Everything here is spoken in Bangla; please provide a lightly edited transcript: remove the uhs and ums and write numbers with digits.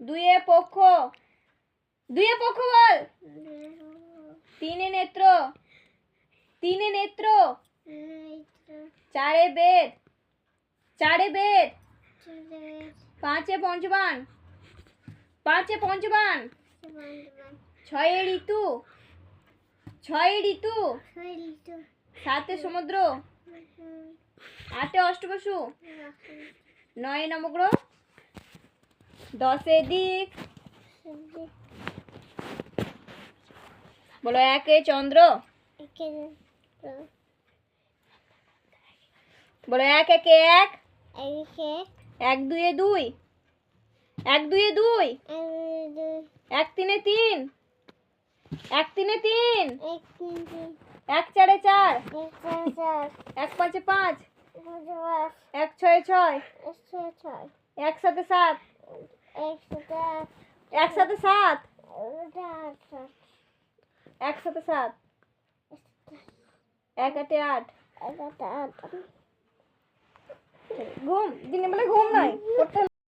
দুইয়ে পক্ষ, দুইয়ে পক্ষ বল। তিনে নেত্র, তিনে নেত্র। চারে বেদ, চারে বেদ। পাঁচে পঞ্চবান, পাঁচে পঞ্চবান। ছয়ে ঋতু, ছয়ে ঋতু। সাতে সমুদ্র, আটে অষ্টবসু, নয়ে নবগ্রহ, দশে দিক। বলো একে চন্দ্র, বলো এক একে এক, এক দুয়ে দুই, এক দুয়ে দুই। এক তিনে তিন, এক তিনে তিন। এক চারে চার, এক পাঁচে পাঁচ, এক ছয়ে ছয়, এক সাথে সাত, এক সাথে সাত, এক সাথে সাত। এক আটে আট। ঘুম দিনের বেলা ঘুম নাই।